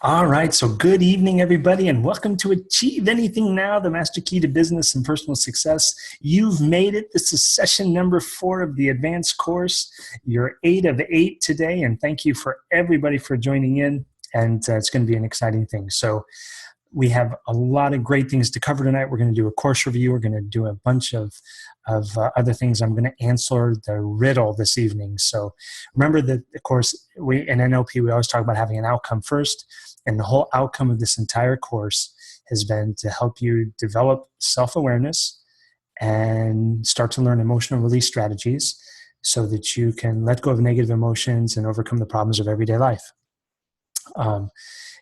All right, so good evening, everybody, and welcome to Achieve Anything Now, the master key to business and personal success. You've made it. This is session number 4 of the advanced course. You're 8 of 8 today, and thank you for everybody for joining in, and it's going to be an exciting thing. So we have a lot of great things to cover tonight. We're going to do a course review. We're going to do a bunch of other things. I'm going to answer the riddle this evening. So remember that, of course, in NLP, we always talk about having an outcome first. And the whole outcome of this entire course has been to help you develop self-awareness and start to learn emotional release strategies so that you can let go of negative emotions and overcome the problems of everyday life.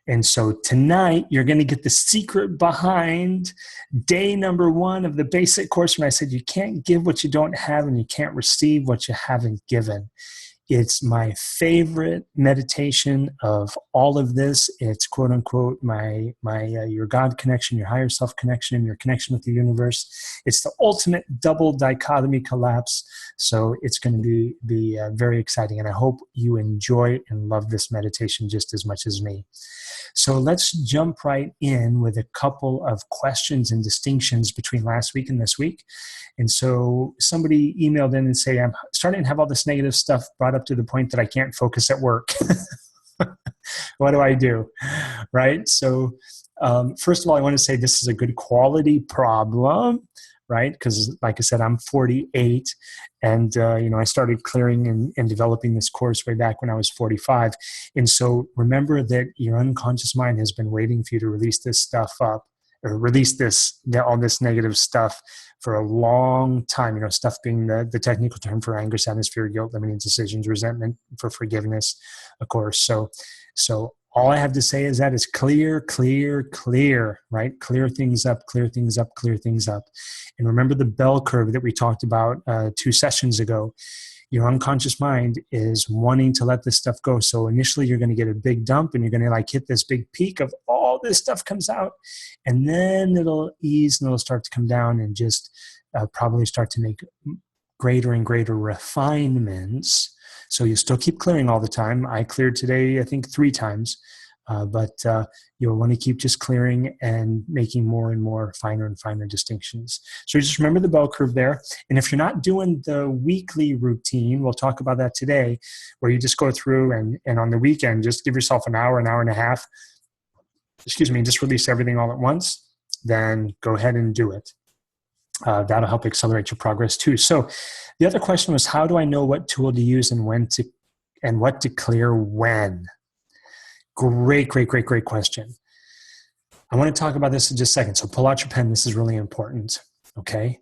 And so tonight, you're going to get the secret behind day number 1 of the basic course when I said you can't give what you don't have and you can't receive what you haven't given. It's my favorite meditation of all of this. It's quote unquote your God connection, your higher self connection, your connection with the universe. It's the ultimate double dichotomy collapse. So it's going to be very exciting. And I hope you enjoy and love this meditation just as much as me. So let's jump right in with a couple of questions and distinctions between last week and this week. And so somebody emailed in and say, I'm starting to have all this negative stuff brought up to the point that I can't focus at work. What do I do? Right? So first of all, I want to say this is a good quality problem, right? Because like I said, I'm 48 and, I started clearing and developing this course way back when I was 45. And so remember that your unconscious mind has been waiting for you to release this stuff up or release all this negative stuff for a long time, stuff being the technical term for anger, sadness, fear, guilt, limiting decisions, resentment, for forgiveness, of course. So all I have to say is that it's clear, right? Clear things up. And remember the bell curve that we talked about 2 sessions ago. Your unconscious mind is wanting to let this stuff go. So initially you're going to get a big dump and you're going to hit this big peak of all this stuff comes out. And then it'll ease and it'll start to come down and just probably start to make greater and greater refinements. So you still keep clearing all the time. I cleared today, I think 3 times. But you'll want to keep just clearing and making more and more finer and finer distinctions. So just remember the bell curve there. And if you're not doing the weekly routine, we'll talk about that today, where you just go through and on the weekend, just give yourself an hour and a half, just release everything all at once, then go ahead and do it. That'll help accelerate your progress too. So the other question was, how do I know what tool to use and what to clear when? Great question. I want to talk about this in just a second. So pull out your pen. This is really important. Okay.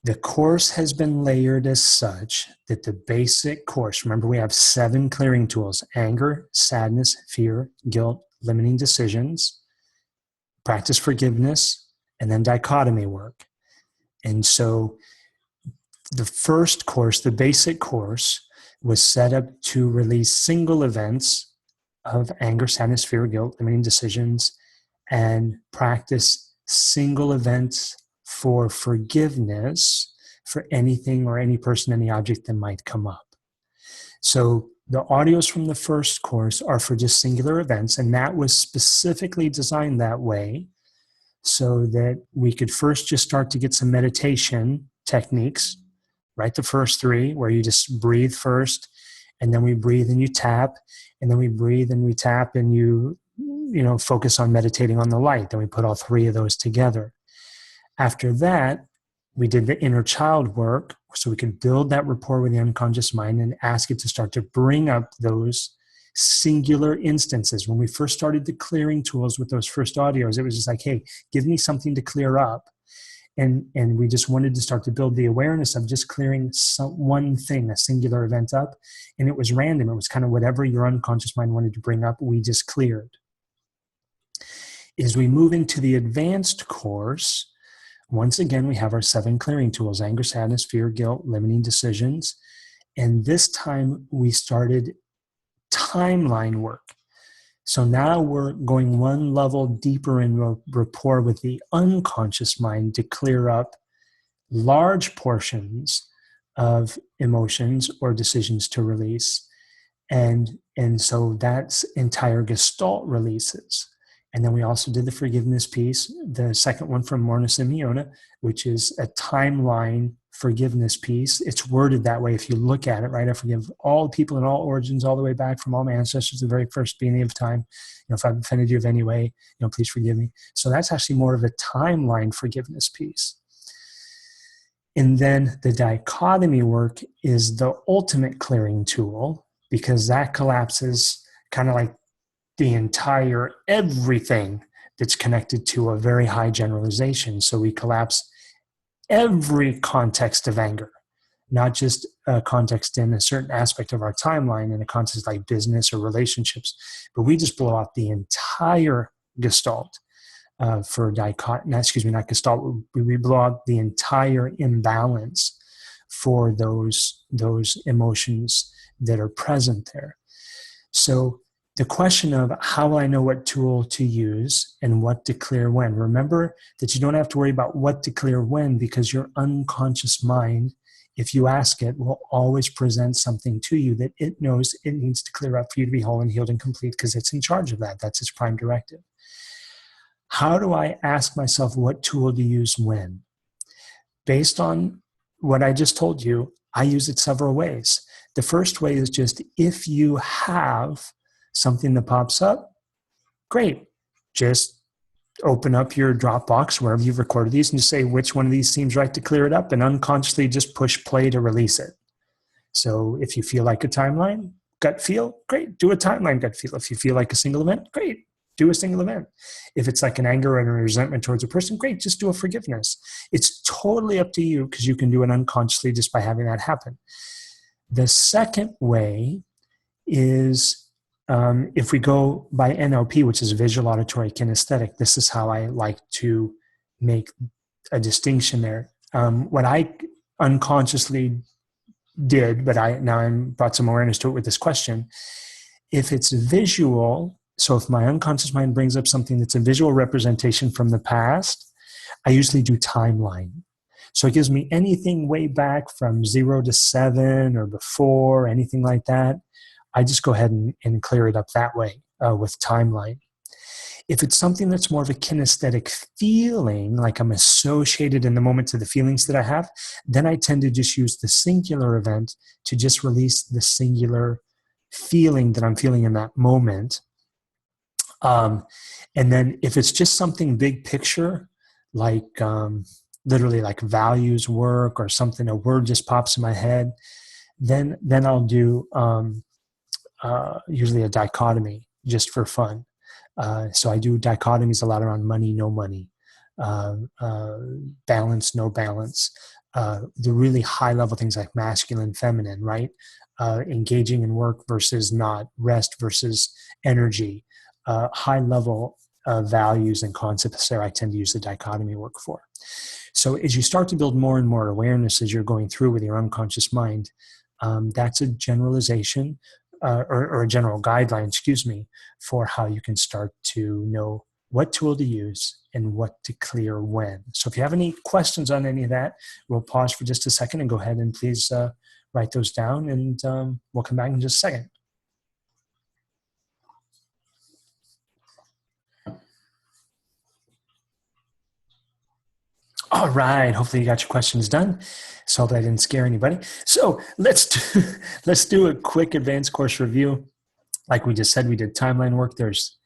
The course has been layered as such that the basic course, remember we have 7 clearing tools: anger, sadness, fear, guilt, limiting decisions, practice forgiveness, and then dichotomy work. And so the first course, the basic course, was set up to release single events of anger, sadness, fear, guilt, limiting decisions, and practice single events for forgiveness for anything or any person, any object that might come up. So the audios from the first course are for just singular events, and that was specifically designed that way so that we could first just start to get some meditation techniques, right? The first 3, where you just breathe first, and then we breathe and you tap, and then we breathe and we tap, and you focus on meditating on the light. Then we put all 3 of those together. After that, we did the inner child work so we could build that rapport with the unconscious mind and ask it to start to bring up those singular instances. When we first started the clearing tools with those first audios, it was just like, hey, give me something to clear up. And we just wanted to start to build the awareness of just clearing one thing, a singular event up. And it was random. It was kind of whatever your unconscious mind wanted to bring up, we just cleared. As we move into the advanced course, once again, we have our 7 clearing tools: anger, sadness, fear, guilt, limiting decisions. And this time we started timeline work. So now we're going one level deeper in rapport with the unconscious mind to clear up large portions of emotions or decisions to release. And so that's entire gestalt releases. And then we also did the forgiveness piece, the second one from Morna Simeona, which is a timeline forgiveness piece. It's worded that way if you look at it, right? I forgive all people in all origins, all the way back from all my ancestors, the very first beginning of time. If I've offended you of any way, please forgive me. So that's actually more of a timeline forgiveness piece. And then the dichotomy work is the ultimate clearing tool, because that collapses kind of like the entire everything that's connected to a very high generalization. So we collapse every context of anger, not just a context in a certain aspect of our timeline, in a context like business or relationships, but we just blow out the entire gestalt for not gestalt. We blow out the entire imbalance for those emotions that are present there. So the question of how will I know what tool to use and what to clear when? Remember that you don't have to worry about what to clear when, because your unconscious mind, if you ask it, will always present something to you that it knows it needs to clear up for you to be whole and healed and complete, because it's in charge of that. That's its prime directive. How do I ask myself what tool to use when? Based on what I just told you, I use it several ways. The first way is just, if you have something that pops up, great. Just open up your Dropbox, wherever you've recorded these, and just say which one of these seems right to clear it up, and unconsciously just push play to release it. So if you feel like a timeline, gut feel, great, do a timeline gut feel. If you feel like a single event, great, do a single event. If it's like an anger and a resentment towards a person, great, just do a forgiveness. It's totally up to you, because you can do it unconsciously just by having that happen. The second way is, if we go by NLP, which is visual, auditory, kinesthetic, this is how I like to make a distinction there. What I unconsciously did, but now I'm brought some awareness to it with this question. If it's visual, so if my unconscious mind brings up something that's a visual representation from the past, I usually do timeline. So it gives me anything way back from 0 to 7 or before, anything like that. I just go ahead and clear it up that way with timeline. If it's something that's more of a kinesthetic feeling, like I'm associated in the moment to the feelings that I have, then I tend to just use the singular event to just release the singular feeling that I'm feeling in that moment. And then if it's just something big picture, like literally like values work or something, a word just pops in my head, then I'll do usually a dichotomy just for fun. So I do dichotomies a lot around money, no money, balance, no balance, the really high level things like masculine, feminine, right? Engaging in work versus not, rest versus energy, high level values and concepts there I tend to use the dichotomy work for. So as you start to build more and more awareness as you're going through with your unconscious mind, that's a generalization or a general guideline, for how you can start to know what tool to use and what to clear when. So if you have any questions on any of that, we'll pause for just a second and go ahead and please write those down, and we'll come back in just a second. All right. Hopefully you got your questions done. So that I didn't scare anybody. So let's do a quick advanced course review. Like we just said, we did timeline work. There's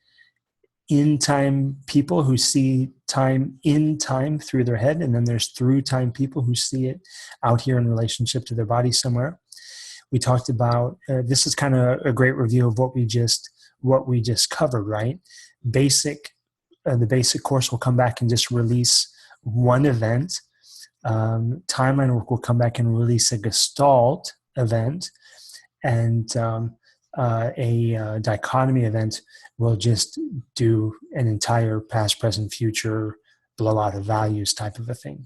in-time people who see time in time through their head, and then there's through-time people who see it out here in relationship to their body somewhere. We talked about, this is kind of a great review of what we just covered, right? The basic course will come back and just release one event. Timeline work will come back and release a gestalt event, and a dichotomy event will just do an entire past, present, future blowout of values type of a thing.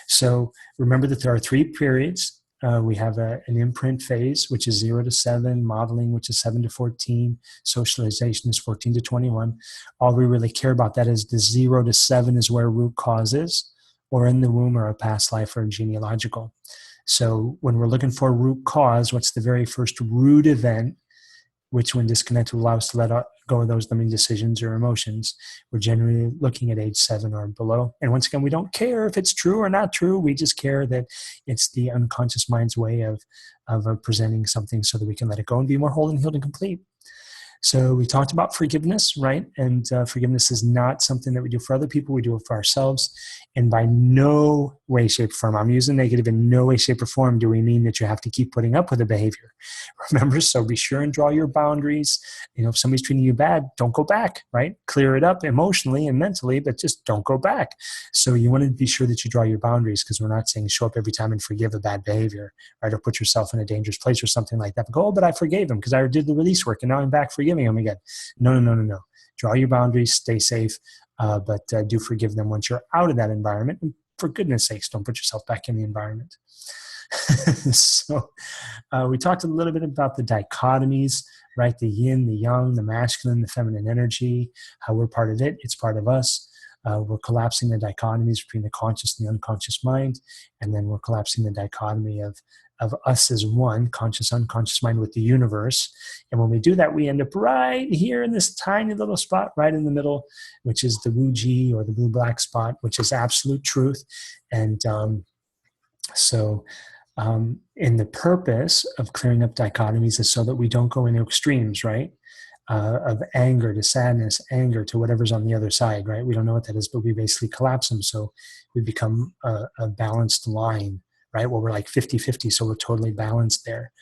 So remember that there are 3 periods. We have an imprint phase, which is 0 to 7, modeling, which is 7 to 14, socialization is 14 to 21. All we really care about that is the 0 to 7 is where root cause is, or in the womb, or a past life, or genealogical. So when we're looking for root cause, what's the very first root event which when disconnected will allow us to let go of those limiting decisions or emotions. We're generally looking at age 7 or below. And once again, we don't care if it's true or not true. We just care that it's the unconscious mind's way of presenting something so that we can let it go and be more whole and healed and complete. So we talked about forgiveness, right? And forgiveness is not something that we do for other people. We do it for ourselves. And by no way, shape, or form, I'm using negative, in no way, shape, or form do we mean that you have to keep putting up with the behavior. Remember, so be sure and draw your boundaries. If somebody's treating you bad, don't go back, right? Clear it up emotionally and mentally, but just don't go back. So you want to be sure that you draw your boundaries, because we're not saying show up every time and forgive a bad behavior, right? Or put yourself in a dangerous place or something like that. But go, oh, but I forgave him because I did the release work and now I'm back forgiving him again. No. Draw your boundaries, stay safe, but do forgive them once you're out of that environment. And for goodness sakes, don't put yourself back in the environment. So we talked a little bit about the dichotomies, right? The yin, the yang, the masculine, the feminine energy, how we're part of it. It's part of us. We're collapsing the dichotomies between the conscious and the unconscious mind. And then we're collapsing the dichotomy of us as one, conscious, unconscious mind with the universe. And when we do that, we end up right here in this tiny little spot right in the middle, which is the Wu-Ji or the blue-black spot, which is absolute truth. And in the purpose of clearing up dichotomies is so that we don't go into extremes, right? Of anger to sadness, anger to whatever's on the other side, right? We don't know what that is, but we basically collapse them. So we become a balanced line, right? Well, we're like 50-50, so we're totally balanced there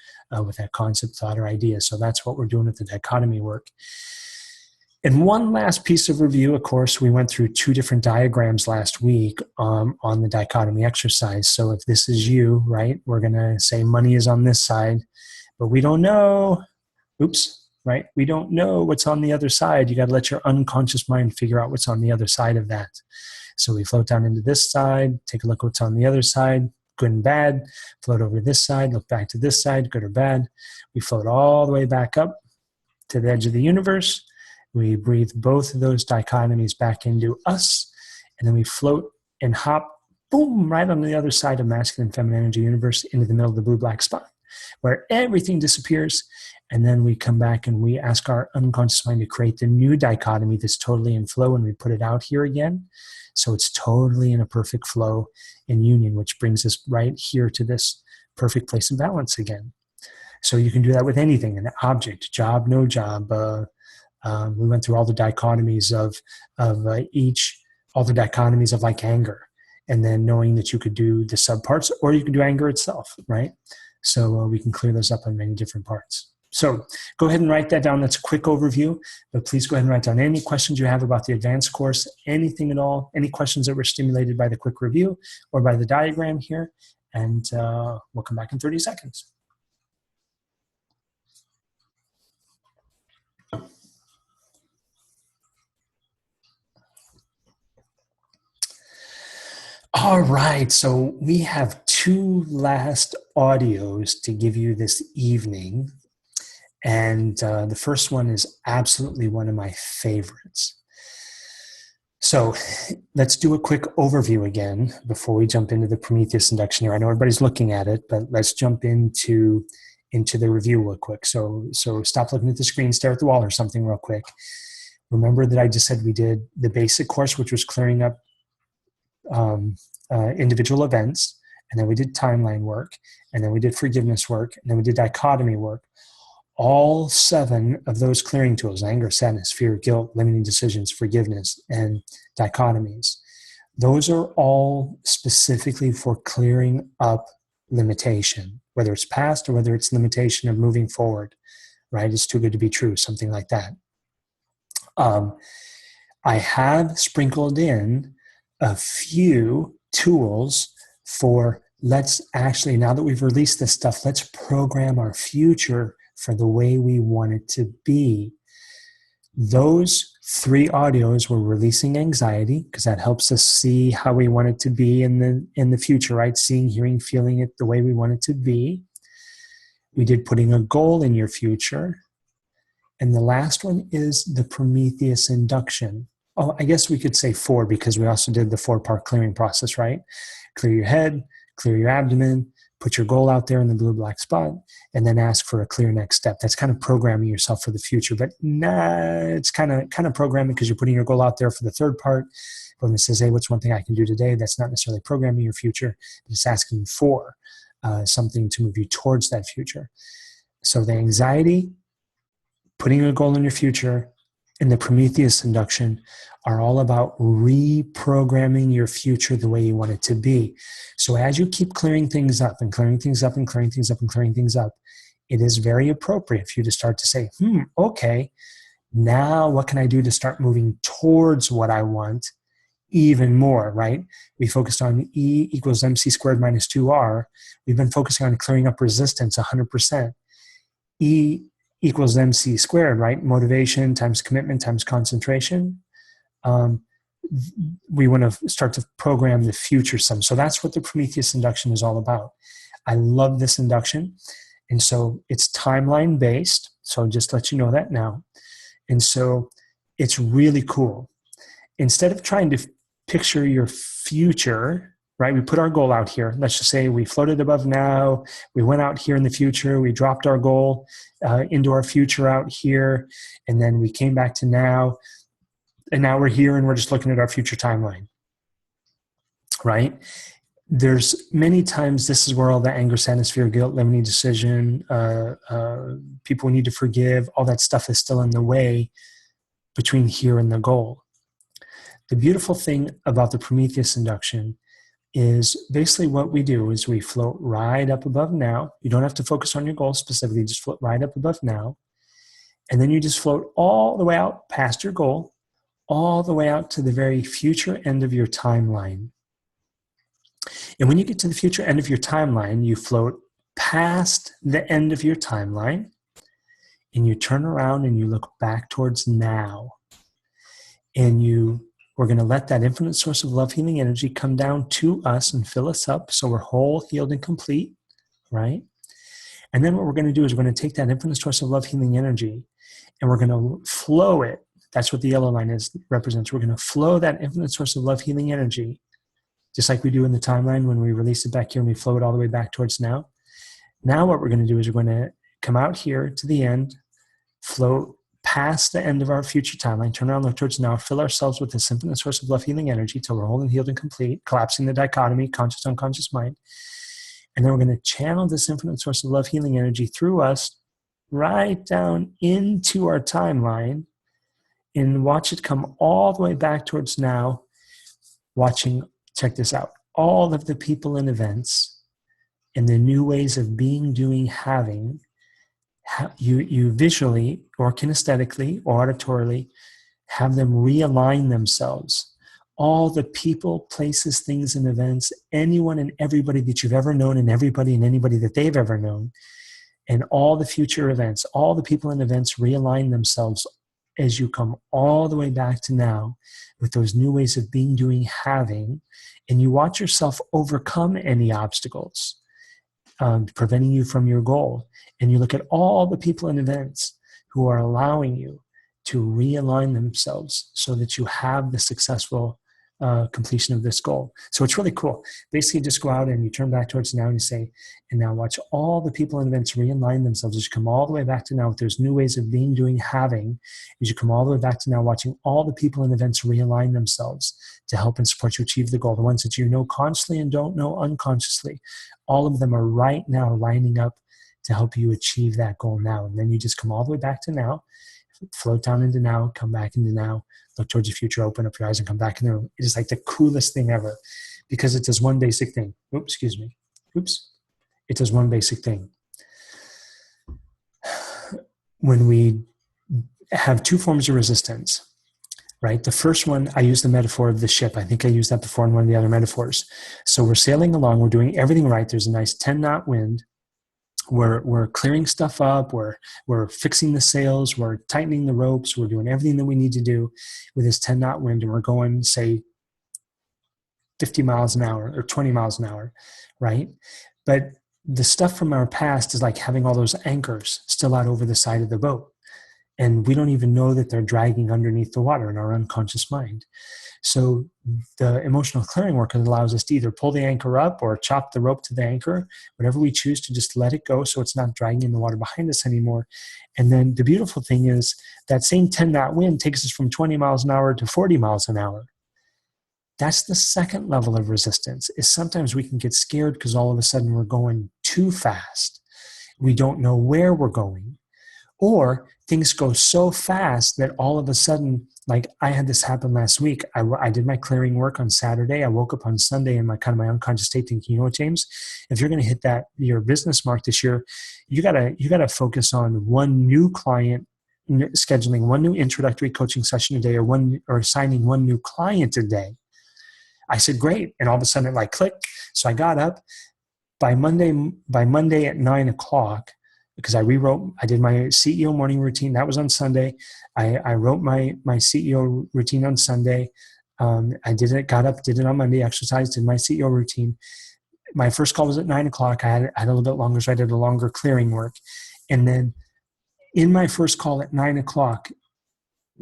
with that concept, thought, or idea. So that's what we're doing with the dichotomy work. And one last piece of review, of course, we went through 2 different diagrams last week on the dichotomy exercise. So if this is you, right, we're going to say money is on this side, but we don't know, right? We don't know what's on the other side. You got to let your unconscious mind figure out what's on the other side of that. So we float down into this side, take a look what's on the other side, good and bad, float over to this side, look back to this side, good or bad. We float all the way back up to the edge of the universe. We breathe both of those dichotomies back into us, and then we float and hop, boom, right on the other side of masculine and feminine energy universe into the middle of the blue-black spot, where everything disappears. And then we come back and we ask our unconscious mind to create the new dichotomy that's totally in flow, and we put it out here again. So it's totally in a perfect flow in union, which brings us right here to this perfect place of balance again. So you can do that with anything, an object, job, no job. We went through all the dichotomies of all the dichotomies of like anger, and then knowing that you could do the subparts or you could do anger itself, right? So we can clear those up on many different parts. So go ahead and write that down. That's a quick overview, but please go ahead and write down any questions you have about the advanced course, anything at all, any questions that were stimulated by the quick review or by the diagram here, and we'll come back in 30 seconds. All right, so we have 2 last audios to give you this evening. And the first one is absolutely one of my favorites. So let's do a quick overview again before we jump into the Prometheus induction here. I know everybody's looking at it, but let's jump into the review real quick. So stop looking at the screen, stare at the wall or something real quick. Remember that I just said we did the basic course, which was clearing up individual events, and then we did timeline work, and then we did forgiveness work, and then we did dichotomy work. All 7 of those clearing tools, anger, sadness, fear, guilt, limiting decisions, forgiveness, and dichotomies, those are all specifically for clearing up limitation, whether it's past or whether it's limitation of moving forward, right? It's too good to be true, something like that. I have sprinkled in a few tools for let's actually, now that we've released this stuff, let's program our future for the way we want it to be. Those 3 audios were releasing anxiety, because that helps us see how we want it to be in the future, right? Seeing, hearing, feeling it the way we want it to be. We did putting a goal in your future. And the last one is the Prometheus induction. Oh, I guess we could say 4, because we also did the 4-part clearing process, right? Clear your head, clear your abdomen, put your goal out there in the blue black spot, and then ask for a clear next step. That's kind of programming yourself for the future, but it's kind of programming because you're putting your goal out there for the third part. When it says, hey, what's one thing I can do today? That's not necessarily programming your future, but it's asking for something to move you towards that future. So the anxiety, putting a goal in your future, and the Prometheus induction are all about reprogramming your future the way you want it to be. So as you keep clearing things up and clearing things up and clearing things up and clearing things up, it is very appropriate for you to start to say, okay, now what can I do to start moving towards what I want even more, right? We focused on E equals MC squared minus 2R. We've been focusing on clearing up resistance 100%. E equals MC squared, right? Motivation times commitment times concentration. We want to start to program the future some. So that's what the Prometheus induction is all about. I love this induction. And so it's timeline based. So just let you know that now. And so it's really cool. Instead of trying to picture your future, right? We put our goal out here. Let's just say we floated above now. We went out here in the future. We dropped our goal into our future out here. And then we came back to now. And now we're here and we're just looking at our future timeline, right? There's many times this is where all the anger, sadness, fear, guilt, limiting decision, people we need to forgive, all that stuff is still in the way between here and the goal. The beautiful thing about the Prometheus induction is basically what we do is we float right up above now. You don't have to focus on your goal specifically, just float right up above now. And then you just float all the way out past your goal, all the way out to the very future end of your timeline. And when you get to the future end of your timeline, you float past the end of your timeline and you turn around and you look back towards now. And we're going to let that infinite source of love, healing energy come down to us and fill us up so we're whole, healed, and complete, right? And then what we're going to do is we're going to take that infinite source of love, healing energy and we're going to flow it. That's what the yellow line represents. We're going to flow that infinite source of love, healing energy, just like we do in the timeline when we release it back here and we flow it all the way back towards now. Now what we're going to do is we're going to come out here to the end, float past the end of our future timeline, turn around, look towards now, fill ourselves with this infinite source of love, healing energy till we're whole and healed and complete, collapsing the dichotomy, conscious, unconscious mind. And then we're going to channel this infinite source of love, healing energy through us right down into our timeline and watch it come all the way back towards now, watching, check this out, all of the people and events and the new ways of being, doing, having, you visually or kinesthetically or auditorily have them realign themselves. All the people, places, things, and events, anyone and everybody that you've ever known and everybody and anybody that they've ever known, and all the future events, all the people and events realign themselves as you come all the way back to now with those new ways of being, doing, having, and you watch yourself overcome any obstacles preventing you from your goal. And you look at all the people and events who are allowing you to realign themselves so that you have the successful completion of this goal. So it's really cool. Basically, just go out and you turn back towards now and you say, and now watch all the people and events realign themselves as you come all the way back to now with those new ways of being, doing, having, as you come all the way back to now, watching all the people and events realign themselves to help and support you achieve the goal. The ones that you know consciously and don't know unconsciously, all of them are right now lining up to help you achieve that goal now. And then you just come all the way back to now, float down into now, come back into now, look towards the future, open up your eyes and come back in the room. It is like the coolest thing ever because it does one basic thing. It does one basic thing. When we have two forms of resistance, right? The first one, I use the metaphor of the ship. I think I used that before in one of the other metaphors. So we're sailing along, we're doing everything right. There's a nice 10-knot wind. We're clearing stuff up. We're fixing the sails. We're tightening the ropes. We're doing everything that we need to do with this 10-knot wind. And we're going, say, 50 miles an hour or 20 miles an hour, right? But the stuff from our past is like having all those anchors still out over the side of the boat. And we don't even know that they're dragging underneath the water in our unconscious mind. So the emotional clearing work allows us to either pull the anchor up or chop the rope to the anchor, whatever we choose, to just let it go so it's not dragging in the water behind us anymore. And then the beautiful thing is that same 10-knot wind takes us from 20 miles an hour to 40 miles an hour. That's the second level of resistance, is sometimes we can get scared because all of a sudden we're going too fast. We don't know where we're going. Or things go so fast that all of a sudden, like I had this happen last week. I did my clearing work on Saturday. I woke up on Sunday in my unconscious state thinking, you know what, James, if you're going to hit your business mark this year, you gotta focus on one new client, scheduling one new introductory coaching session a day, or signing one new client a day. I said, great. And all of a sudden it like clicked. So I got up by Monday at 9:00, because I did my CEO morning routine. That was on Sunday. I wrote my CEO routine on Sunday. I got up, did it on Monday, exercised, did my CEO routine. My first call was at 9:00. I had a little bit longer, so I did a longer clearing work. And then in my first call at 9:00,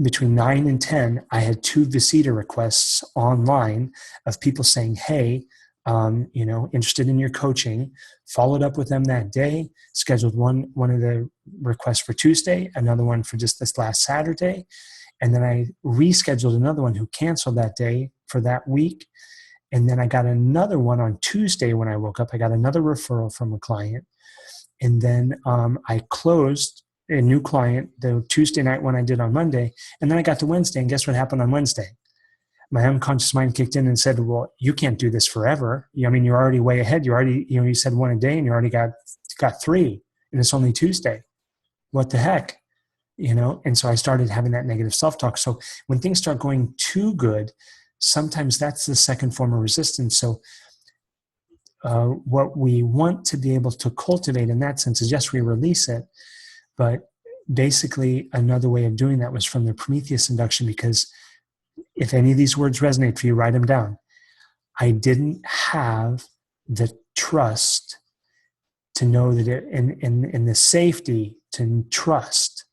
between 9 and 10, I had 2 Visita requests online of people saying, hey, interested in your coaching. Followed up with them that day, scheduled one of the requests for Tuesday, another one for just this last Saturday. And then I rescheduled another one who canceled that day for that week. And then I got another one on Tuesday when I woke up. I got another referral from a client. And then I closed a new client the Tuesday night when I did on Monday. And then I got to Wednesday, and guess what happened on Wednesday? My unconscious mind kicked in and said, well, you can't do this forever. I mean, you're already way ahead. You said one a day and you already got 3, and it's only Tuesday. What the heck? And so I started having that negative self-talk. So when things start going too good, sometimes that's the second form of resistance. So what we want to be able to cultivate in that sense is, yes, we release it, but basically another way of doing that was from the Prometheus induction, because if any of these words resonate for you, write them down. I didn't have the trust to know that in the safety to trust,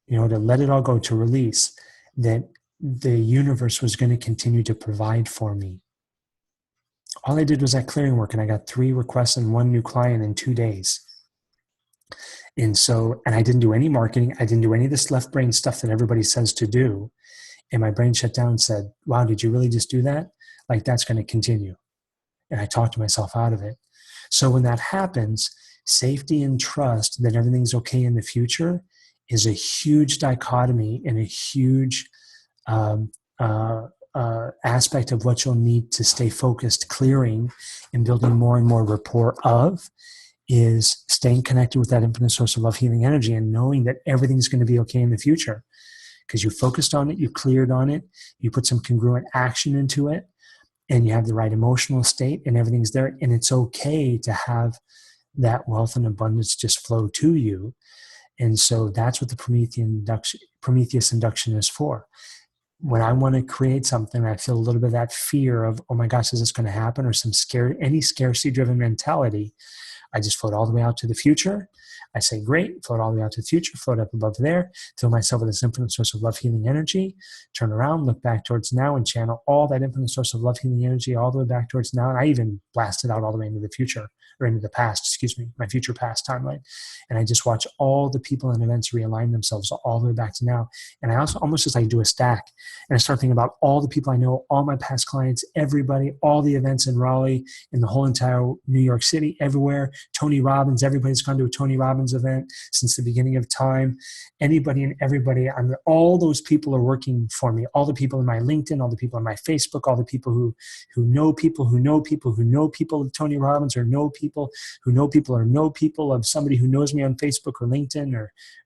to let it all go, to release, that the universe was going to continue to provide for me. All I did was that clearing work, and I got 3 requests and 1 new client in 2 days. And I didn't do any marketing. I didn't do any of this left brain stuff that everybody says to do. And my brain shut down and said, wow, did you really just do that? Like, that's going to continue. And I talked myself out of it. So when that happens, safety and trust that everything's okay in the future is a huge dichotomy and a huge aspect of what you'll need to stay focused, clearing and building more and more rapport of, is staying connected with that infinite source of love, healing energy, and knowing that everything's going to be okay in the future. Because you focused on it, you cleared on it, you put some congruent action into it, and you have the right emotional state, and everything's there. And it's okay to have that wealth and abundance just flow to you. And so that's what the Prometheus induction is for. When I want to create something, I feel a little bit of that fear of, oh my gosh, is this going to happen? Or any scarcity-driven mentality. I just float all the way out to the future. I say, great, float all the way out to the future, float up above there, fill myself with this infinite source of love, healing energy, turn around, look back towards now, and channel all that infinite source of love, healing energy all the way back towards now. And I even blast it out all the way into the future, or into the past, my future past timeline. And I just watch all the people and events realign themselves all the way back to now. And I also almost just like do a stack. And I start thinking about all the people I know, all my past clients, everybody, all the events in Raleigh, in the whole entire New York City, everywhere. Tony Robbins, everybody's gone to a Tony Robbins event since the beginning of time. Anybody and everybody, all those people are working for me. All the people in my LinkedIn, all the people in my Facebook, all the people who know people who know people who know people of Tony Robbins, or know people who know people or know people of somebody who knows me on Facebook or LinkedIn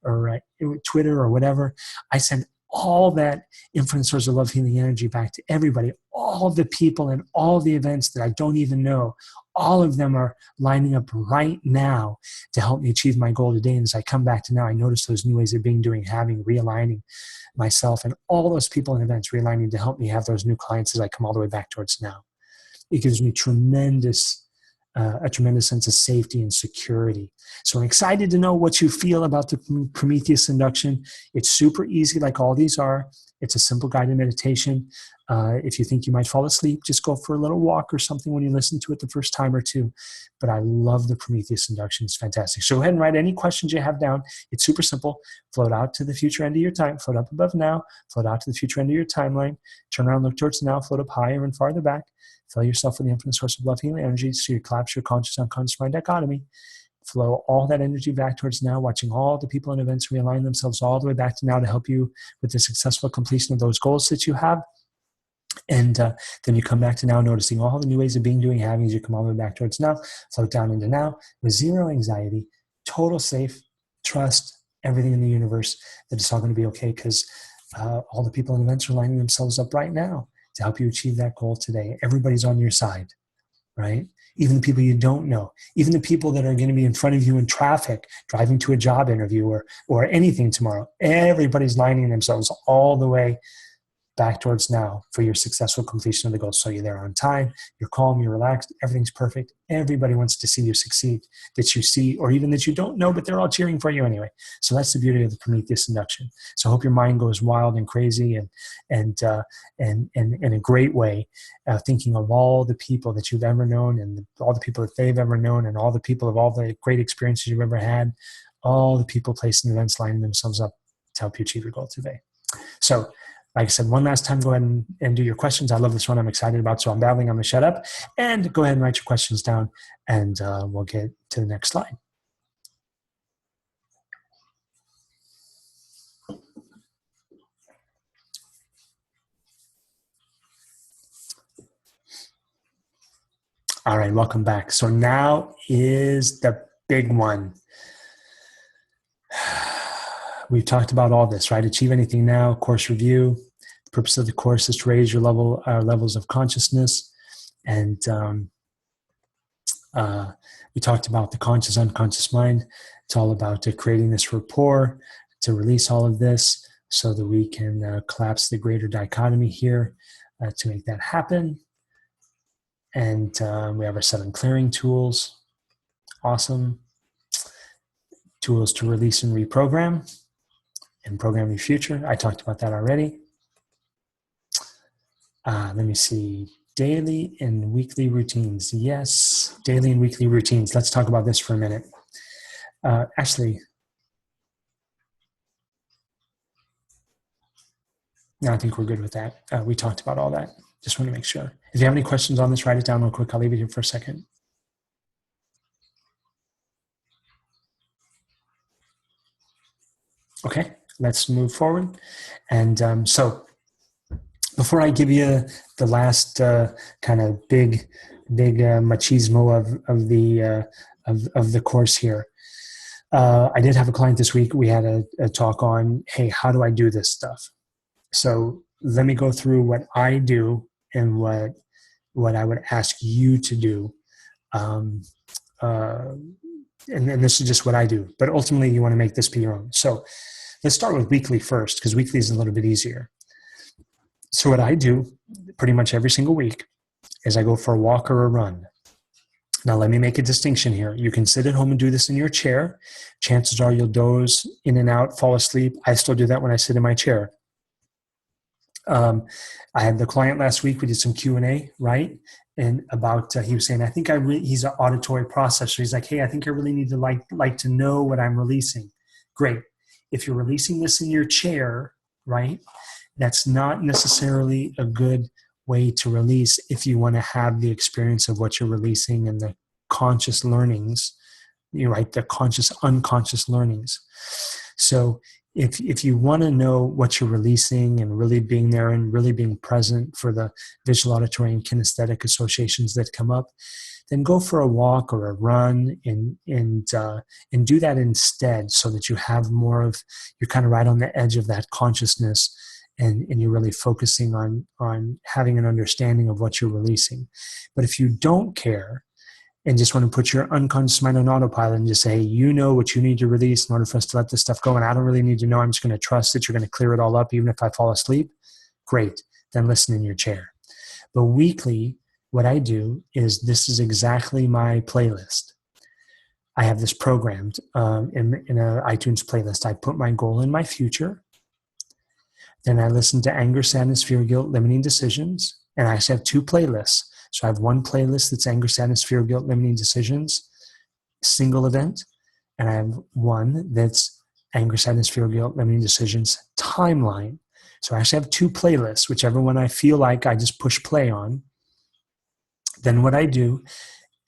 or Twitter or whatever. I send all that infinite source of love, healing energy back to everybody, all the people and all the events that I don't even know. All of them are lining up right now to help me achieve my goal today. And as I come back to now, I notice those new ways of being, doing, having, realigning myself, and all those people and events realigning to help me have those new clients as I come all the way back towards now. It gives me tremendous a tremendous sense of safety and security. So I'm excited to know what you feel about the Prometheus induction. It's super easy, like all these are. It's a simple guided meditation. If you think you might fall asleep, just go for a little walk or something when you listen to it the first time or two. But I love the Prometheus induction. It's fantastic. So go ahead and write any questions you have down. It's super simple. Float out to the future end of your time. Float up above now. Float out to the future end of your timeline. Turn around, look towards now. Float up higher and farther back. Fill yourself with the infinite source of love, healing energy. So you collapse your conscious, unconscious mind dichotomy. Flow all that energy back towards now, watching all the people and events realign themselves all the way back to now to help you with the successful completion of those goals that you have. And then you come back to now, noticing all the new ways of being, doing, having as you come all the way back towards now. Float down into now with zero anxiety, total safe, trust, everything in the universe that it's all going to be okay, because all the people and events are lining themselves up right now to help you achieve that goal today. Everybody's on your side, right? Even the people you don't know, even the people that are going to be in front of you in traffic, driving to a job interview or anything tomorrow, everybody's lining themselves all the way back towards now for your successful completion of the goal. So you're there on time, you're calm, you're relaxed, everything's perfect. Everybody wants to see you succeed, that you see, or even that you don't know, but they're all cheering for you anyway. So that's the beauty of the Prometheus induction. So I hope your mind goes wild and crazy and in a great way, thinking of all the people that you've ever known and all the people that they've ever known and all the people of all the great experiences you've ever had, all the people, places, and events lining themselves up to help you achieve your goal today. So like I said, one last time, go ahead and do your questions. I love this one. I'm excited about, so I'm babbling. I'm going to shut up. And go ahead and write your questions down, and we'll get to the next slide. All right, welcome back. So now is the big one. We've talked about all this, right? Achieve anything now, course review. The purpose of the course is to raise your levels of consciousness. And we talked about the conscious, unconscious mind. It's all about creating this rapport to release all of this so that we can collapse the greater dichotomy here to make that happen. And we have our 7 clearing tools. Awesome. Tools to release and reprogram and program your future. I talked about that already. Let me see. Daily and weekly routines. Yes, daily and weekly routines. Let's talk about this for a minute. Actually, no, I think we're good with that. We talked about all that. Just want to make sure. If you have any questions on this, write it down real quick. I'll leave it here for a second. Okay, let's move forward. And so before I give you the last kind of big machismo of the course here, I did have a client this week. We had a talk on, hey, how do I do this stuff? So let me go through what I do and what I would ask you to do. And this is just what I do. But ultimately, you want to make this be your own. So let's start with weekly first, because weekly is a little bit easier. So what I do pretty much every single week is I go for a walk or a run. Now, let me make a distinction here. You can sit at home and do this in your chair. Chances are you'll doze in and out, fall asleep. I still do that when I sit in my chair. I had the client last week. We did some Q&A, right? And about, he was saying, I think he's an auditory processor. He's like, hey, I think I really need to like to know what I'm releasing. Great. If you're releasing this in your chair, right, that's not necessarily a good way to release if you want to have the experience of what you're releasing and the conscious learnings, right, the conscious, unconscious learnings. So if you want to know what you're releasing and really being there and really being present for the visual, auditory, and kinesthetic associations that come up, then go for a walk or a run and do that instead, so that you have more of, you're kind of right on the edge of that consciousness, and you're really focusing on having an understanding of what you're releasing. But if you don't care and just want to put your unconscious mind on autopilot and just say, hey, you know what you need to release in order for us to let this stuff go, and I don't really need to know, I'm just going to trust that you're going to clear it all up even if I fall asleep, great, then listen in your chair. But weekly, what I do is, this is exactly my playlist. I have this programmed in an iTunes playlist. I put my goal in my future. Then I listen to anger, sadness, fear, guilt, limiting decisions. And I actually have two playlists. So I have one playlist that's anger, sadness, fear, guilt, limiting decisions, single event. And I have one that's anger, sadness, fear, guilt, limiting decisions, timeline. So I actually have two playlists, whichever one I feel like I just push play on. Then what I do,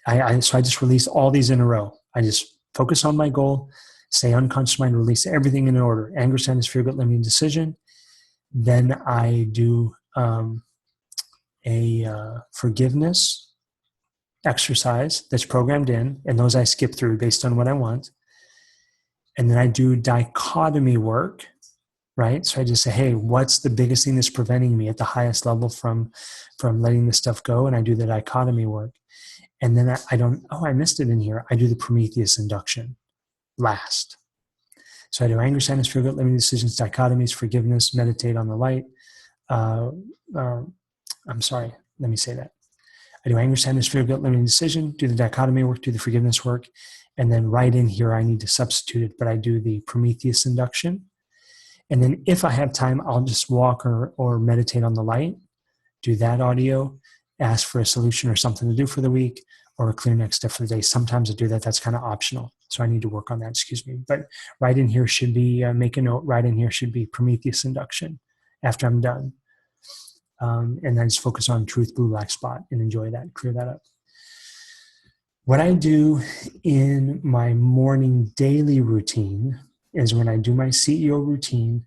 so I just release all these in a row. I just focus on my goal, stay unconscious mind, release everything in order. Anger, sadness, fear, guilt, limiting decision. Then I do a forgiveness exercise that's programmed in, and those I skip through based on what I want. And then I do dichotomy work, right? So I just say, hey, what's the biggest thing that's preventing me at the highest level from letting this stuff go? And I do the dichotomy work. And then I missed it in here. I do the Prometheus induction last. So I do anger, sadness, fear, guilt, limiting decisions, dichotomies, forgiveness, meditate on the light. I'm sorry, let me say that. I do anger, sadness, fear, guilt, limiting decision, do the dichotomy work, do the forgiveness work, and then right in here I need to substitute it, but I do the Prometheus induction. And then if I have time, I'll just walk or meditate on the light, do that audio, ask for a solution or something to do for the week, or a clear next step for the day. Sometimes I do that. That's kind of optional. So I need to work on that, excuse me. But right in here should be, make a note, right in here should be Prometheus induction after I'm done. And then just focus on truth, blue, black spot, and enjoy that, clear that up. What I do in my morning daily routine is when I do my CEO routine,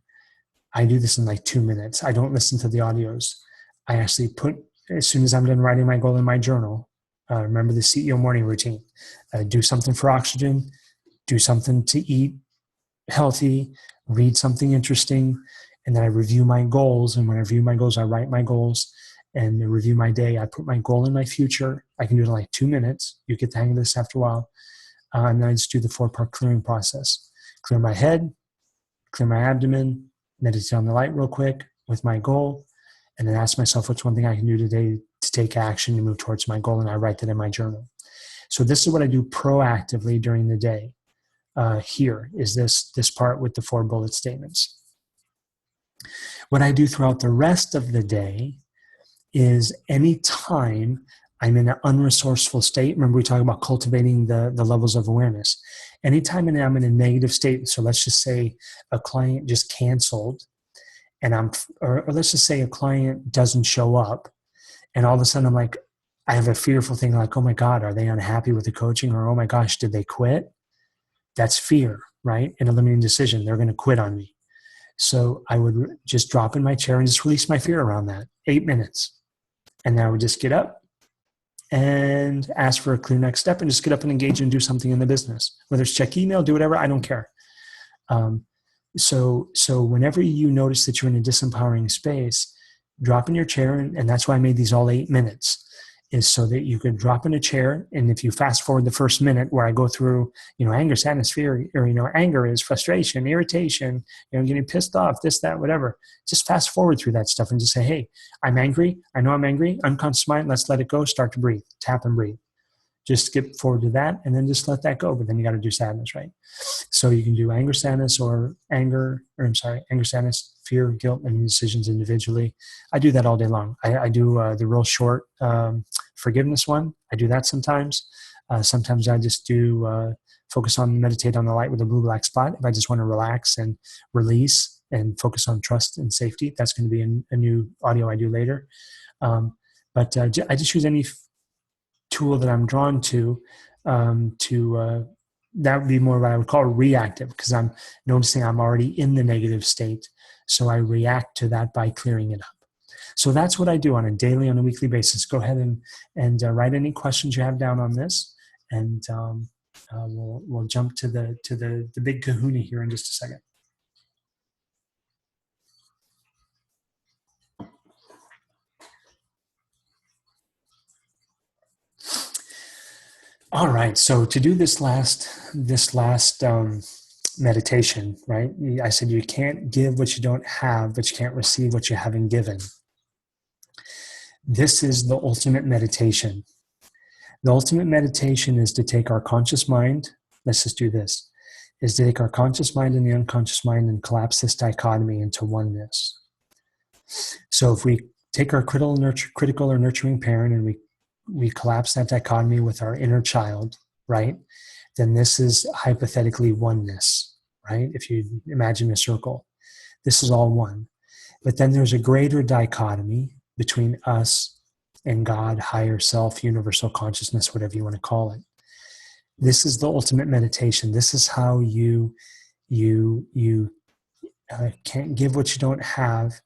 I do this in like 2 minutes. I don't listen to the audios. I actually put, as soon as I'm done writing my goal in my journal, remember the CEO morning routine, do something for oxygen, do something to eat healthy, read something interesting, and then I review my goals. And when I review my goals, I write my goals and review my day. I put my goal in my future. I can do it in like 2 minutes. You get the hang of this after a while. And then I just do the 4-part clearing process. Clear my head, clear my abdomen, meditate on the light real quick with my goal, and then ask myself what's one thing I can do today to take action to move towards my goal, and I write that in my journal. So this is what I do proactively during the day. Here is this part with the 4 bullet statements. What I do throughout the rest of the day is anytime I'm in an unresourceful state, remember we talk about cultivating the levels of awareness. Anytime I'm in a negative state, so let's just say a client just canceled, and or let's just say a client doesn't show up, and all of a sudden I'm like, I have a fearful thing like, oh my God, are they unhappy with the coaching? Or, oh my gosh, did they quit? That's fear, right? An eliminating decision. They're going to quit on me. So I would just drop in my chair and just release my fear around that. 8 minutes. And then I would just get up and ask for a clear next step and just get up and engage and do something in the business. Whether it's check email, do whatever, I don't care. So whenever you notice that you're in a disempowering space, drop in your chair, and that's why I made these all 8 minutes, is so that you could drop in a chair. And if you fast forward the first minute where I go through, anger, sadness, fear, or, anger is frustration, irritation, getting pissed off, this, that, whatever, just fast forward through that stuff and just say, hey, I'm angry. I know I'm angry. Unconscious mind, let's let it go. Start to breathe, tap and breathe. Just skip forward to that and then just let that go. But then you got to do sadness, right? So you can do anger, sadness, anger, sadness, fear, guilt, and decisions individually. I do that all day long. I do the real short forgiveness one. I do that sometimes. Sometimes I just do focus on, meditate on the light with a blue black spot. If I just want to relax and release and focus on trust and safety, that's going to be a new audio I do later. But I just use any tool that I'm drawn to that would be more what I would call reactive, because I'm noticing I'm already in the negative state. So I react to that by clearing it up. So that's what I do on a daily, on a weekly basis. Go ahead and write any questions you have down on this, and we'll jump to the big kahuna here in just a second. All right. So to do this last meditation, right? I said you can't give what you don't have, but you can't receive what you haven't given. This is the ultimate meditation. The ultimate meditation is to take our conscious mind, let's just do this, is to take our conscious mind and the unconscious mind and collapse this dichotomy into oneness. So if we take our critical or nurturing parent and we collapse that dichotomy with our inner child, right? Then this is hypothetically oneness, right? If you imagine a circle, this is all one. But then there's a greater dichotomy between us and God, higher self, universal consciousness, whatever you want to call it. This is the ultimate meditation. This is how you can't give what you don't have,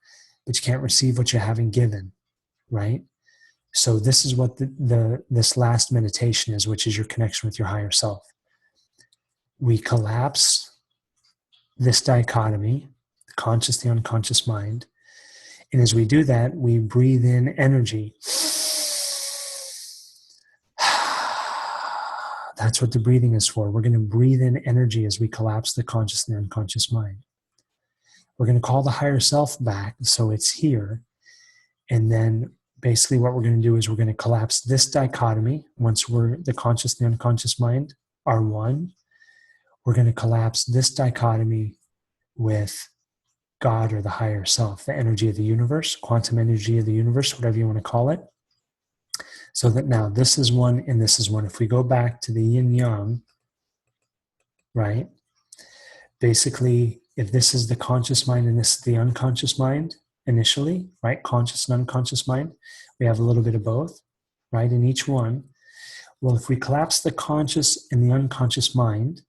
but you can't receive what you haven't given, right? So this is what this last meditation is, which is your connection with your higher self. We collapse this dichotomy, the conscious, the unconscious mind. And as we do that, we breathe in energy. That's what the breathing is for. We're going to breathe in energy as we collapse the conscious and the unconscious mind. We're going to call the higher self back so it's here. And then basically what we're going to do is we're going to collapse this dichotomy. Once the conscious and the unconscious mind are one, we're going to collapse this dichotomy with God or the higher self, the energy of the universe, quantum energy of the universe, whatever you want to call it. So that now this is one and this is one. If we go back to the yin yang, right? Basically, if this is the conscious mind and this is the unconscious mind initially, right? Conscious and unconscious mind, we have a little bit of both, right? In each one. Well, if we collapse the conscious and the unconscious mind,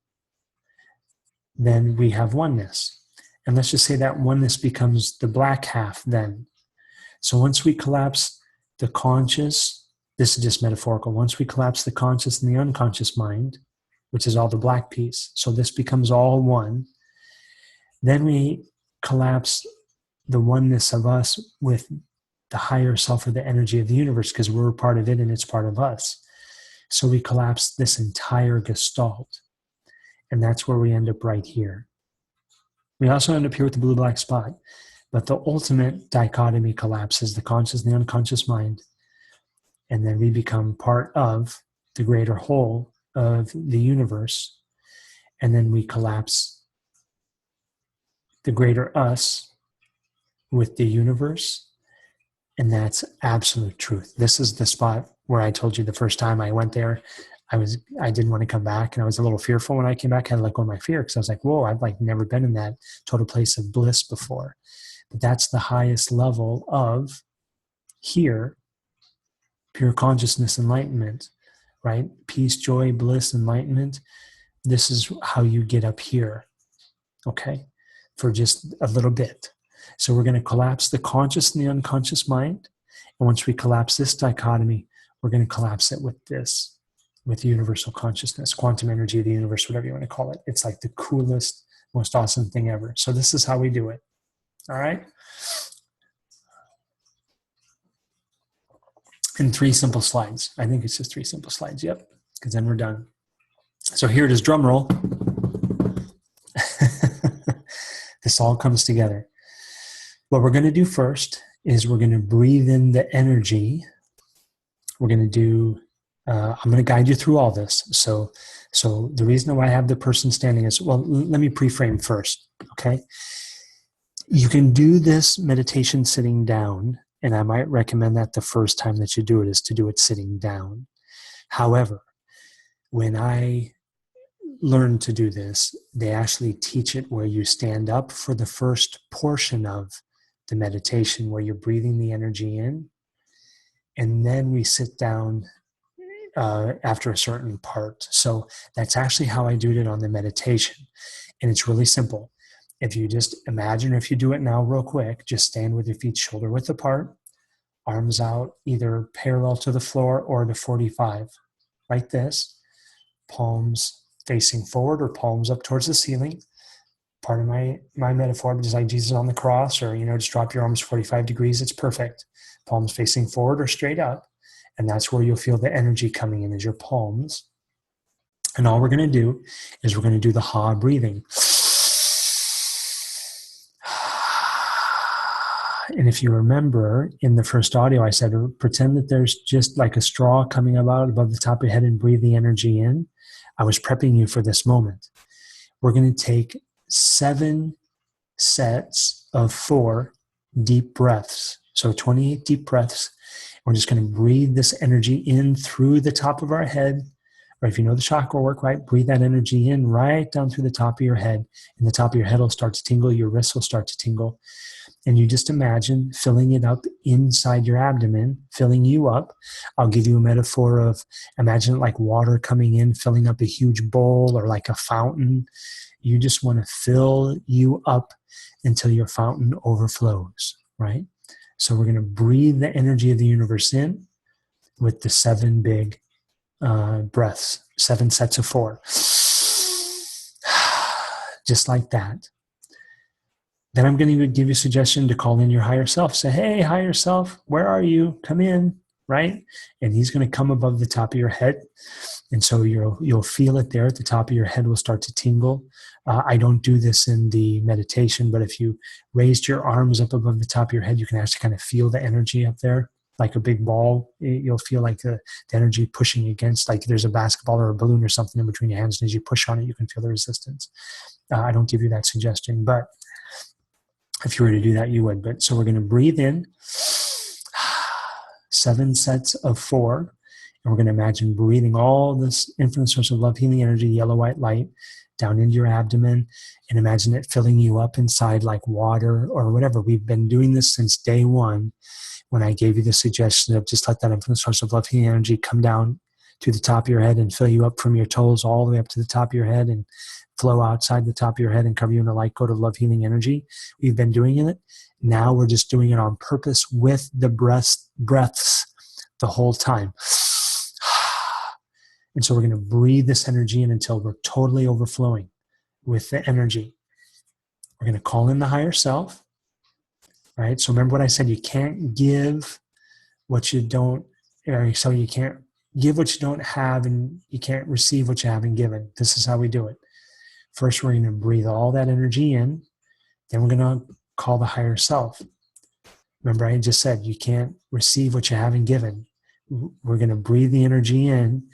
then we have oneness. And let's just say that oneness becomes the black half then. So once we collapse the conscious, this is just metaphorical. Once we collapse the conscious and the unconscious mind, which is all the black piece, so this becomes all one, then we collapse the oneness of us with the higher self or the energy of the universe because we're part of it and it's part of us. So we collapse this entire gestalt. And that's where we end up right here. We also end up here with the blue-black spot. But the ultimate dichotomy collapses the conscious and the unconscious mind. And then we become part of the greater whole of the universe. And then we collapse the greater us with the universe. And that's absolute truth. This is the spot where I told you the first time I went there, I didn't want to come back. And I was a little fearful when I came back. I had to let go of my fear because I was like, whoa, I've never been in that total place of bliss before. But that's the highest level of here, pure consciousness enlightenment, right? Peace, joy, bliss, enlightenment. This is how you get up here, okay? For just a little bit. So we're going to collapse the conscious and the unconscious mind. And once we collapse this dichotomy, we're going to collapse it with this, with the universal consciousness, quantum energy of the universe, whatever you want to call it. It's like the coolest, most awesome thing ever. So this is how we do it. All right? In 3 simple slides. I think it's just 3 simple slides. Yep. Because then we're done. So here it is, drum roll. This all comes together. What we're going to do first is we're going to breathe in the energy. We're going to do, I'm going to guide you through all this. So the reason why I have the person standing is, well, let me pre-frame first, okay? You can do this meditation sitting down, and I might recommend that the first time that you do it is to do it sitting down. However, when I learned to do this, they actually teach it where you stand up for the first portion of the meditation, where you're breathing the energy in, and then we sit down after a certain part. So that's actually how I do it on the meditation. And it's really simple. If you just imagine, if you do it now real quick, just stand with your feet shoulder width apart, arms out either parallel to the floor or to 45, like this, palms facing forward or palms up towards the ceiling. Part of my metaphor, just like Jesus on the cross, or, just drop your arms 45 degrees. It's perfect. Palms facing forward or straight up. And that's where you'll feel the energy coming in, is your palms. And all we're going to do is we're going to do the ha breathing. And if you remember in the first audio, I said, pretend that there's just like a straw coming about above the top of your head and breathe the energy in. I was prepping you for this moment. We're going to take 7 sets of 4 deep breaths. So 28 deep breaths. We're just going to breathe this energy in through the top of our head. Or if you know the chakra work, right, breathe that energy in right down through the top of your head. And the top of your head will start to tingle. Your wrists will start to tingle. And you just imagine filling it up inside your abdomen, filling you up. I'll give you a metaphor of imagine it like water coming in, filling up a huge bowl or like a fountain. You just want to fill you up until your fountain overflows, right? So we're going to breathe the energy of the universe in with the 7 big breaths, 7 sets of 4. Just like that. Then I'm going to give you a suggestion to call in your higher self. Say, hey, higher self, where are you? Come in, right? And he's going to come above the top of your head. And so you'll feel it there at the top of your head will start to tingle. I don't do this in the meditation, but if you raised your arms up above the top of your head, you can actually kind of feel the energy up there. Like a big ball, you'll feel like the energy pushing against, like there's a basketball or a balloon or something in between your hands. And as you push on it, you can feel the resistance. I don't give you that suggestion, but if you were to do that, you would. But so we're going to breathe in 7 sets of 4. And we're going to imagine breathing all this infinite source of love, healing energy, yellow, white light down into your abdomen, and imagine it filling you up inside like water or whatever. We've been doing this since day 1 when I gave you the suggestion of just let that infinite source of love, healing energy come down to the top of your head and fill you up from your toes all the way up to the top of your head and flow outside the top of your head and cover you in a light coat of love, healing energy. We've been doing it. Now we're just doing it on purpose with the breaths the whole time. And so we're going to breathe this energy in until we're totally overflowing with the energy. We're going to call in the higher self, right? So remember what I said, you can't give what you don't, so you can't give what you don't have and you can't receive what you haven't given. This is how we do it. First, we're going to breathe all that energy in. Then we're going to call the higher self. Remember, I just said you can't receive what you haven't given. We're going to breathe the energy in,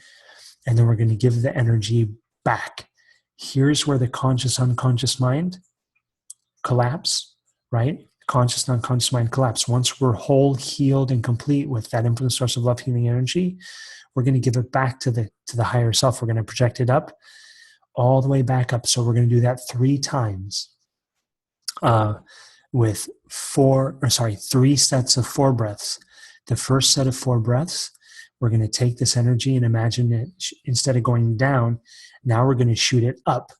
and then we're going to give the energy back. Here's where the conscious, unconscious mind collapse, right? Conscious and unconscious mind collapse. Once we're whole, healed, and complete with that infinite source of love, healing energy, we're going to give it back to the higher self. We're going to project it up all the way back up. So we're going to do that 3 times with 3 sets of 4 breaths. The first set of 4 breaths, we're going to take this energy and imagine it, instead of going down, now we're going to shoot it up.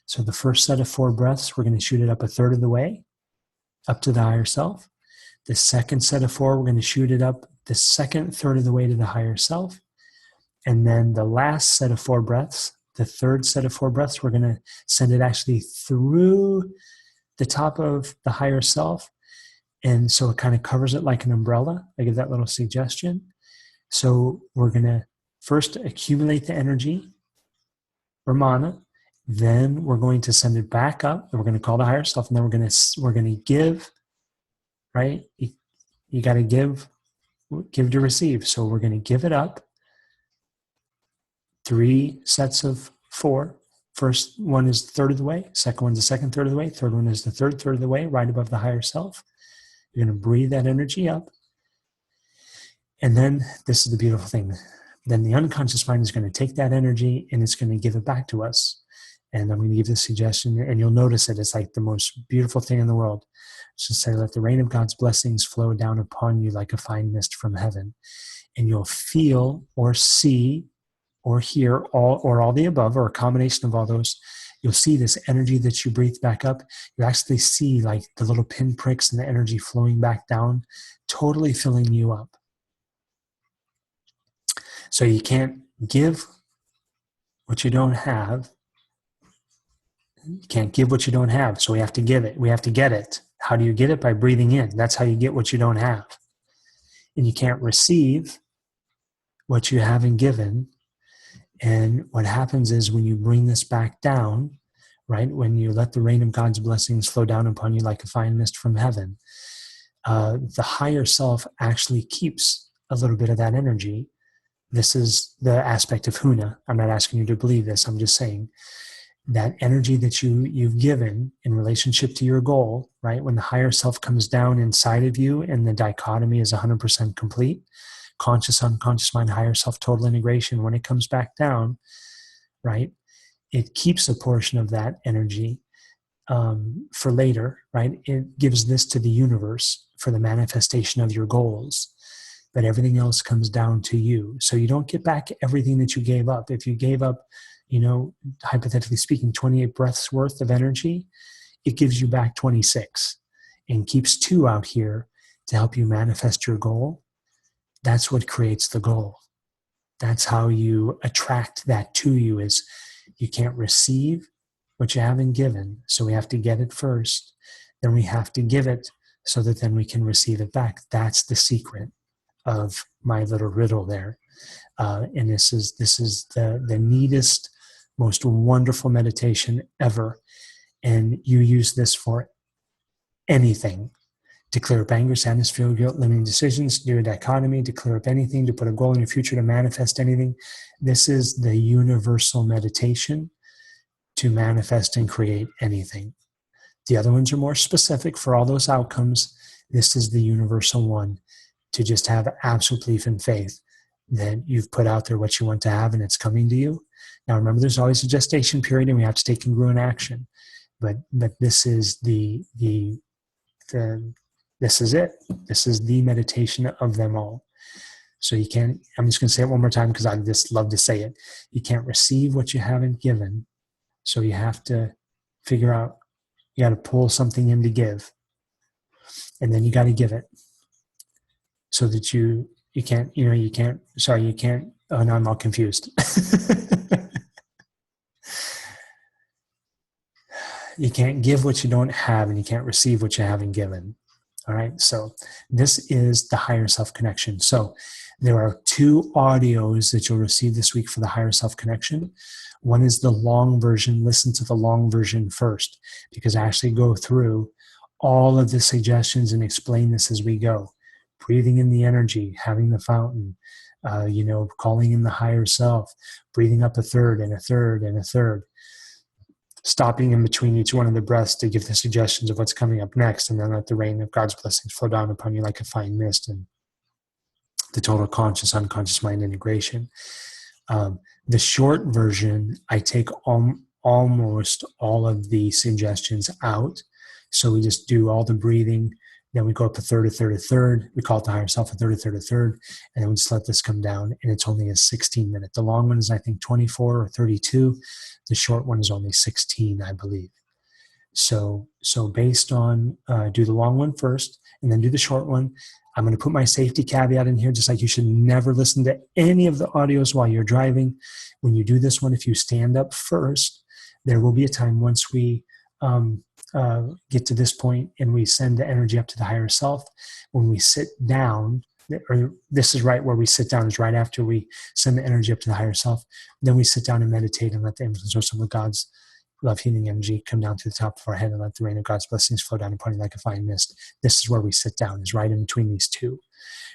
So the first set of 4 breaths, we're going to shoot it up 1/3 of the way, up to the higher self. The second set of 4, we're going to shoot it up the second third of the way to the higher self. And then the last set of 4 breaths, the third set of 4 breaths, we're going to send it actually through the top of the higher self. And so it kind of covers it like an umbrella. I give that little suggestion. So we're going to first accumulate the energy, or mana. Then we're going to send it back up, and we're going to call the higher self. And then we're going to give, right? You got to give to receive. So we're going to give it up. 3 sets of 4. First one is the third of the way. Second one's the second third of the way. Third one is the third of the way, right above the higher self. You're going to breathe that energy up. And then this is the beautiful thing. Then the unconscious mind is going to take that energy and it's going to give it back to us. And I'm going to give this suggestion, and you'll notice it. It's like the most beautiful thing in the world. It's just say, let the rain of God's blessings flow down upon you like a fine mist from heaven. And you'll feel or see or hear all the above, or a combination of all those. You'll see this energy that you breathe back up. You actually see like the little pinpricks and the energy flowing back down, totally filling you up. So you can't give what you don't have. You can't give what you don't have. So we have to give it. We have to get it. How do you get it? By breathing in. That's how you get what you don't have. And you can't receive what you haven't given. And what happens is when you bring this back down, right, when you let the rain of God's blessings flow down upon you like a fine mist from heaven, the higher self actually keeps a little bit of that energy. This is the aspect of Huna. I'm not asking you to believe this. I'm just saying that energy that you've given in relationship to your goal, right? When the higher self comes down inside of you and the dichotomy is 100% complete, conscious, unconscious mind, higher self, total integration, when it comes back down, right? It keeps a portion of that energy for later, right? It gives this to the universe for the manifestation of your goals. But everything else comes down to you. So you don't get back everything that you gave up. If you gave up, hypothetically speaking, 28 breaths worth of energy, it gives you back 26 and keeps 2 out here to help you manifest your goal. That's what creates the goal. That's how you attract that to you. Is you can't receive what you haven't given. So we have to get it first. Then we have to give it so that then we can receive it back. That's the secret of my little riddle there. And this is the neatest, most wonderful meditation ever. And you use this for anything. To clear up anger, sadness, fear, guilt, limiting decisions, to do a dichotomy, to clear up anything, to put a goal in your future, to manifest anything. This is the universal meditation to manifest and create anything. The other ones are more specific for all those outcomes. This is the universal one to just have absolute belief and faith that you've put out there what you want to have and it's coming to you. Now remember, there's always a gestation period and we have to take congruent action. But this is this is it. This is the meditation of them all. So you can't, I'm just going to say it one more time because I just love to say it. You can't receive what you haven't given. So you have to figure out, you got to pull something in to give. And then you got to give it. So that you can't, oh, now I'm all confused. You can't give what you don't have and you can't receive what you haven't given. All right. So this is the higher self connection. So there are 2 audios that you'll receive this week for the higher self connection. One is the long version. Listen to the long version first, because I actually go through all of the suggestions and explain this as we go. Breathing in the energy, having the fountain, calling in the higher self, breathing up a third and a third and a third, stopping in between each one of the breaths to give the suggestions of what's coming up next, and then let the rain of God's blessings flow down upon you like a fine mist, and the total conscious, unconscious mind integration. The short version, I take almost all of the suggestions out. So we just do all the breathing. Then we go up a third, a third, a third. We call it the higher self, a third, a third, a third. And then we just let this come down. And it's only a 16-minute. The long one is, I think, 24 or 32. The short one is only 16, I believe. So based on, do the long one first and then do the short one. I'm going to put my safety caveat in here, just like you should never listen to any of the audios while you're driving. When you do this one, if you stand up first, there will be a time once we get to this point and we send the energy up to the higher self. When we sit down, or this is right where we sit down, is right after we send the energy up to the higher self. Then we sit down and meditate and let the influence source of God's love, healing energy come down to the top of our head and let the rain of God's blessings flow down upon you like a fine mist. This is where we sit down, is right in between these 2.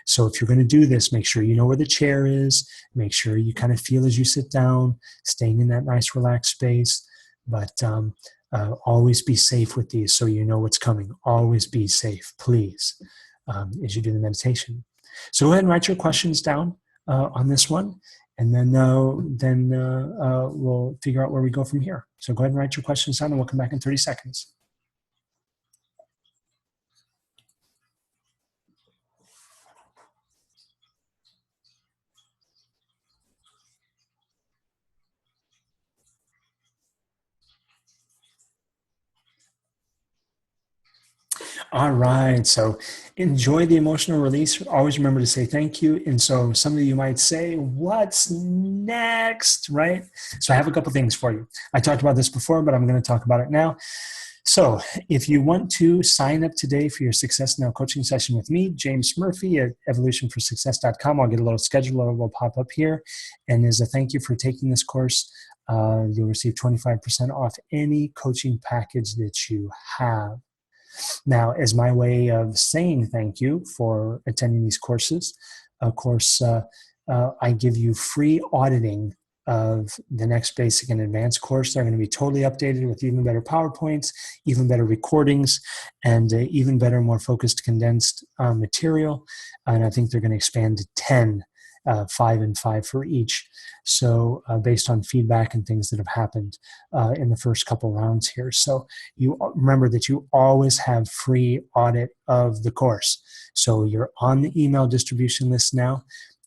So if you're going to do this, make sure you know where the chair is. Make sure you kind of feel as you sit down, staying in that nice relaxed space. But always be safe with these so you know what's coming. Always be safe, please, as you do the meditation. So go ahead and write your questions down on this one, and then we'll figure out where we go from here. So go ahead and write your questions down, and we'll come back in 30 seconds. All right. So enjoy the emotional release. Always remember to say thank you. And so some of you might say, what's next? Right? So I have a couple things for you. I talked about this before, but I'm going to talk about it now. So if you want to sign up today for your Success Now coaching session with me, James Murphy at evolutionforsuccess.com, I'll get a little scheduler will pop up here. And as a thank you for taking this course, you'll receive 25% off any coaching package that you have. Now, as my way of saying thank you for attending these courses, of course, I give you free auditing of the next basic and advanced course. They're going to be totally updated with even better PowerPoints, even better recordings, and even better, more focused, condensed material. And I think they're going to expand to 10, 5 and 5 for each. So based on feedback and things that have happened in the first couple rounds here. So you remember that you always have free audit of the course. So you're on the email distribution list now.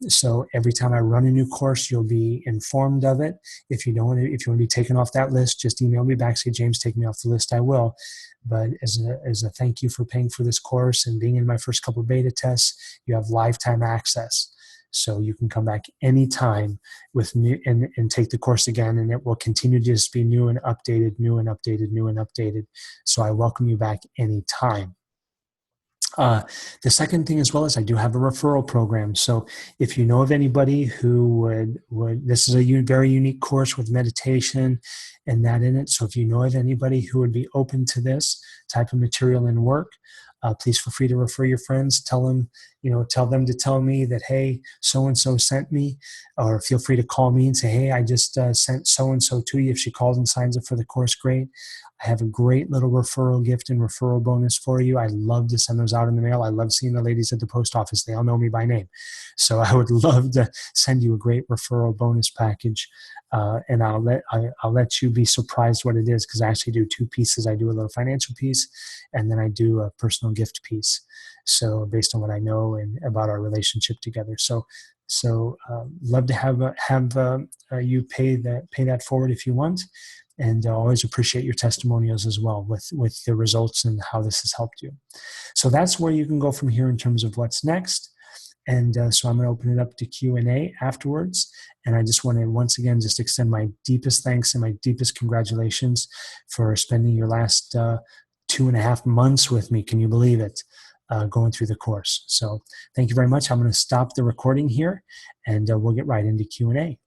So every time I run a new course, you'll be informed of it. If you want to be taken off that list, just email me back, say, James, take me off the list, I will. But as a thank you for paying for this course and being in my first couple of beta tests, you have lifetime access. So you can come back anytime with new and take the course again, and it will continue to just be new and updated, new and updated, new and updated. So I welcome you back anytime. The second thing as well is I do have a referral program. So if you know of anybody who would this is a very unique course with meditation and that in it. So if you know of anybody who would be open to this type of material and work, please feel free to refer your friends. Tell them to tell me that, hey, so-and-so sent me, or feel free to call me and say, hey, I just sent so-and-so to you. If she calls and signs up for the course, great. I have a great little referral gift and referral bonus for you. I love to send those out in the mail. I love seeing the ladies at the post office. They all know me by name. So I would love to send you a great referral bonus package. And I'll let you be surprised what it is, because I actually do 2 pieces. I do a little financial piece, and then I do a personal gift piece. So based on what I know and about our relationship together. So love to have you pay that forward if you want. And I always appreciate your testimonials as well with the results and how this has helped you. So that's where you can go from here in terms of what's next. And so I'm going to open it up to Q&A afterwards. And I just want to once again just extend my deepest thanks and my deepest congratulations for spending your last 2.5 months with me. Can you believe it? Going through the course. So thank you very much. I'm going to stop the recording here, and we'll get right into Q&A.